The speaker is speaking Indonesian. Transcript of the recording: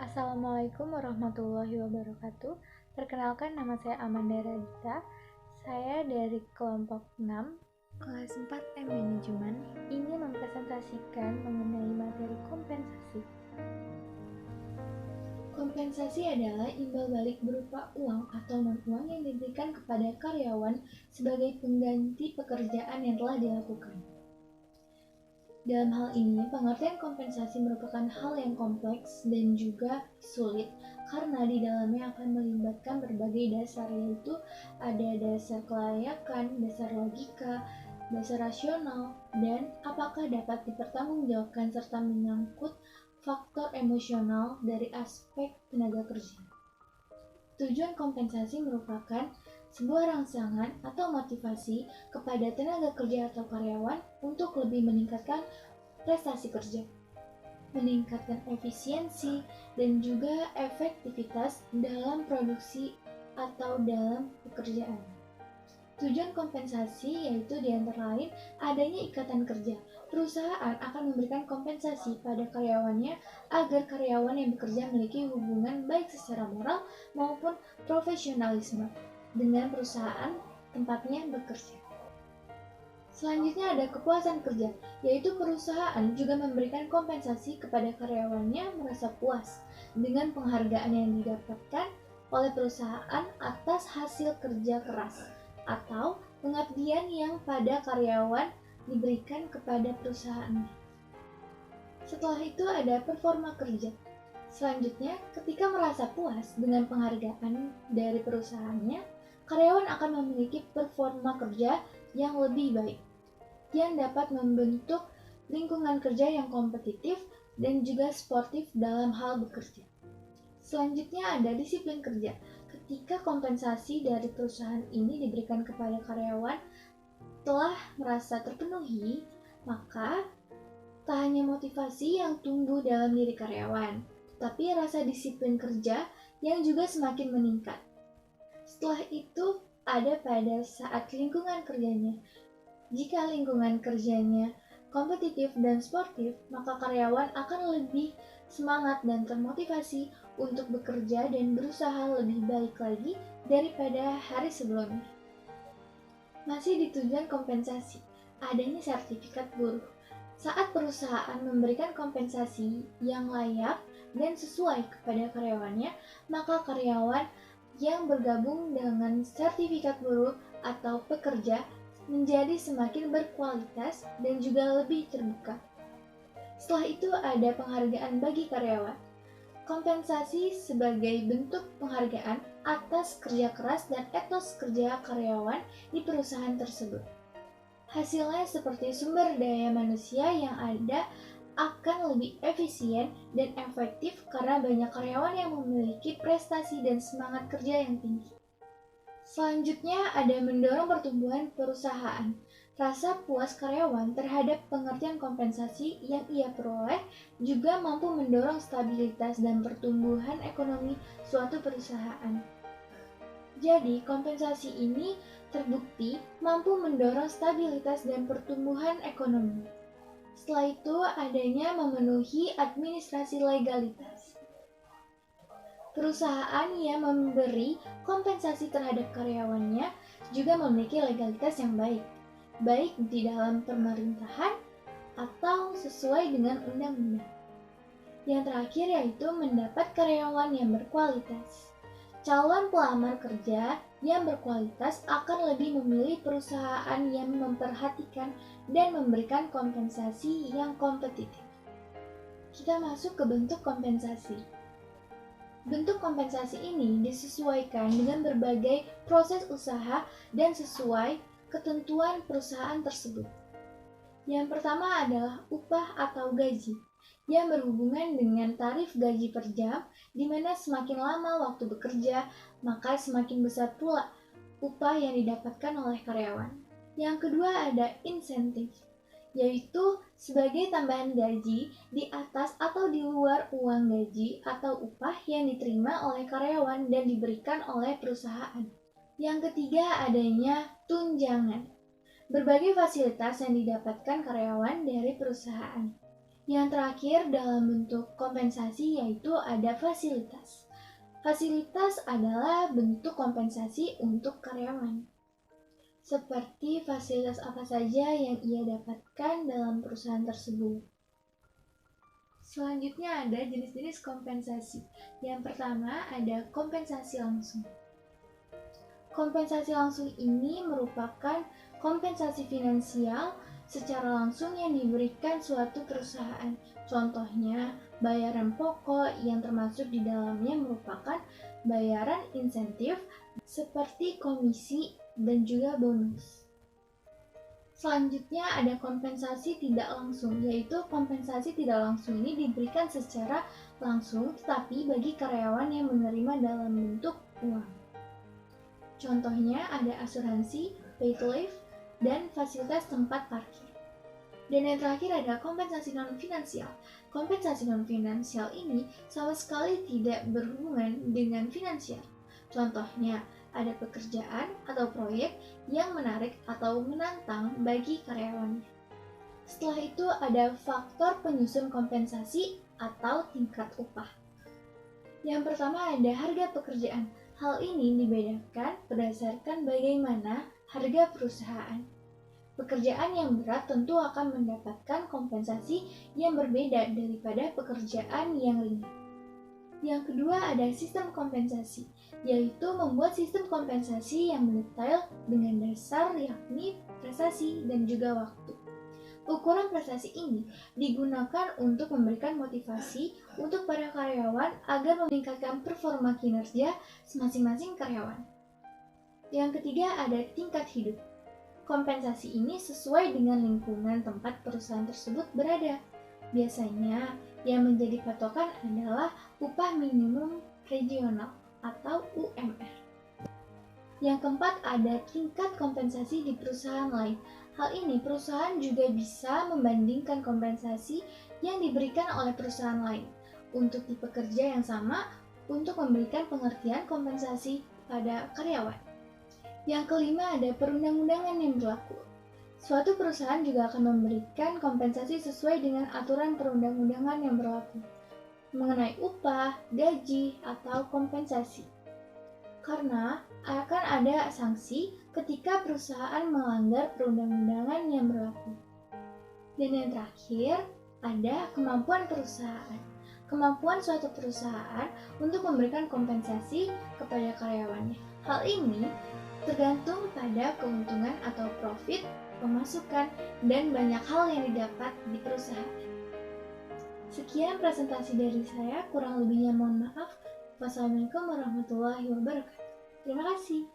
Assalamualaikum warahmatullahi wabarakatuh. Perkenalkan, nama saya Amanda Radita. Saya dari kelompok 6, kelas 4M Manajemen, ingin mempresentasikan mengenai materi kompensasi. Kompensasi adalah imbal balik berupa uang atau non-uang yang diberikan kepada karyawan sebagai pengganti pekerjaan yang telah dilakukan. Dalam hal ini, pengertian kompensasi merupakan hal yang kompleks dan juga sulit karena di dalamnya akan melibatkan berbagai dasar, yaitu ada dasar kelayakan, dasar logika, dasar rasional, dan apakah dapat dipertanggungjawabkan serta menyangkut faktor emosional dari aspek tenaga kerja. Tujuan kompensasi merupakan sebuah rangsangan atau motivasi kepada tenaga kerja atau karyawan untuk lebih meningkatkan prestasi kerja, meningkatkan efisiensi, dan juga efektivitas dalam produksi atau dalam pekerjaan. Tujuan kompensasi yaitu diantara lain adanya ikatan kerja. Perusahaan akan memberikan kompensasi pada karyawannya agar karyawan yang bekerja memiliki hubungan baik secara moral maupun profesionalisme dengan perusahaan tempatnya bekerja. Selanjutnya ada kepuasan kerja, yaitu perusahaan juga memberikan kompensasi kepada karyawannya merasa puas dengan penghargaan yang didapatkan oleh perusahaan atas hasil kerja keras atau pengabdian yang pada karyawan diberikan kepada perusahaan. Setelah itu ada performa kerja. Selanjutnya, ketika merasa puas dengan penghargaan dari perusahaannya, karyawan akan memiliki performa kerja yang lebih baik, yang dapat membentuk lingkungan kerja yang kompetitif dan juga sportif dalam hal bekerja. Selanjutnya ada disiplin kerja. Ketika kompensasi dari perusahaan ini diberikan kepada karyawan telah merasa terpenuhi, maka tak hanya motivasi yang tumbuh dalam diri karyawan, tetapi rasa disiplin kerja yang juga semakin meningkat. Setelah itu ada pada saat lingkungan kerjanya. Jika lingkungan kerjanya kompetitif dan sportif, maka karyawan akan lebih semangat dan termotivasi untuk bekerja dan berusaha lebih baik lagi daripada hari sebelumnya. Masih di tujuan kompensasi, adanya sertifikat buruh. Saat perusahaan memberikan kompensasi yang layak dan sesuai kepada karyawannya, maka karyawan yang bergabung dengan sertifikat buruh atau pekerja menjadi semakin berkualitas dan juga lebih terbuka. Setelah itu ada penghargaan bagi karyawan. Kompensasi sebagai bentuk penghargaan atas kerja keras dan etos kerja karyawan di perusahaan tersebut. Hasilnya seperti sumber daya manusia yang ada akan lebih efisien dan efektif karena banyak karyawan yang memiliki prestasi dan semangat kerja yang tinggi. Selanjutnya ada mendorong pertumbuhan perusahaan. Rasa puas karyawan terhadap pengertian kompensasi yang ia peroleh juga mampu mendorong stabilitas dan pertumbuhan ekonomi suatu perusahaan. Jadi, kompensasi ini terbukti mampu mendorong stabilitas dan pertumbuhan ekonomi. Setelah itu, adanya memenuhi administrasi legalitas. Perusahaan yang memberi kompensasi terhadap karyawannya juga memiliki legalitas yang baik, baik di dalam pemerintahan atau sesuai dengan undang-undang. Yang terakhir yaitu mendapat karyawan yang berkualitas. Calon pelamar kerja yang berkualitas akan lebih memilih perusahaan yang memperhatikan dan memberikan kompensasi yang kompetitif. Kita masuk ke bentuk kompensasi. Bentuk kompensasi ini disesuaikan dengan berbagai proses usaha dan sesuai ketentuan perusahaan tersebut. Yang pertama adalah upah atau gaji, yang berhubungan dengan tarif gaji per jam, di mana semakin lama waktu bekerja, maka semakin besar pula upah yang didapatkan oleh karyawan. Yang kedua ada insentif, yaitu sebagai tambahan gaji di atas atau di luar uang gaji atau upah yang diterima oleh karyawan dan diberikan oleh perusahaan. Yang ketiga adanya tunjangan, berbagai fasilitas yang didapatkan karyawan dari perusahaan. Yang terakhir dalam bentuk kompensasi yaitu ada fasilitas. Fasilitas adalah bentuk kompensasi untuk karyawan. Seperti fasilitas apa saja yang ia dapatkan dalam perusahaan tersebut. Selanjutnya ada jenis-jenis kompensasi. Yang pertama ada kompensasi langsung. Kompensasi langsung ini merupakan kompensasi finansial secara langsung yang diberikan suatu perusahaan. Contohnya, bayaran pokok yang termasuk di dalamnya merupakan bayaran insentif seperti komisi dan juga bonus. Selanjutnya ada kompensasi tidak langsung, yaitu kompensasi tidak langsung ini diberikan secara langsung tetapi bagi karyawan yang menerima dalam bentuk uang. Contohnya ada asuransi, paid leave, dan fasilitas tempat parkir. Dan yang terakhir ada kompensasi non-finansial. Kompensasi non-finansial ini sama sekali tidak berhubungan dengan finansial. Contohnya, ada pekerjaan atau proyek yang menarik atau menantang bagi karyawannya. Setelah itu ada faktor penyusun kompensasi atau tingkat upah. Yang pertama ada harga pekerjaan. Hal ini dibedakan berdasarkan bagaimana harga perusahaan. Pekerjaan yang berat tentu akan mendapatkan kompensasi yang berbeda daripada pekerjaan yang ringan. Yang kedua ada sistem kompensasi, yaitu membuat sistem kompensasi yang mendetail dengan dasar yakni prestasi dan juga waktu. Ukuran prestasi ini digunakan untuk memberikan motivasi untuk para karyawan agar meningkatkan performa kinerja masing-masing karyawan. Yang ketiga ada tingkat hidup. Kompensasi ini sesuai dengan lingkungan tempat perusahaan tersebut berada. Biasanya yang menjadi patokan adalah upah minimum regional atau UMR. Yang keempat ada tingkat kompensasi di perusahaan lain. Hal ini perusahaan juga bisa membandingkan kompensasi yang diberikan oleh perusahaan lain untuk tipe kerja yang sama untuk memberikan pengertian kompensasi pada karyawan. Yang kelima ada perundang-undangan yang berlaku. Suatu perusahaan juga akan memberikan kompensasi sesuai dengan aturan perundang-undangan yang berlaku mengenai upah, gaji, atau kompensasi. Karena akan ada sanksi ketika perusahaan melanggar perundang-undangan yang berlaku. Dan yang terakhir, ada kemampuan perusahaan. Kemampuan suatu perusahaan untuk memberikan kompensasi kepada karyawannya. Hal ini tergantung pada keuntungan atau profit, pemasukan, dan banyak hal yang didapat di perusahaan. Sekian presentasi dari saya, kurang lebihnya mohon maaf. Wassalamualaikum warahmatullahi wabarakatuh. Terima kasih.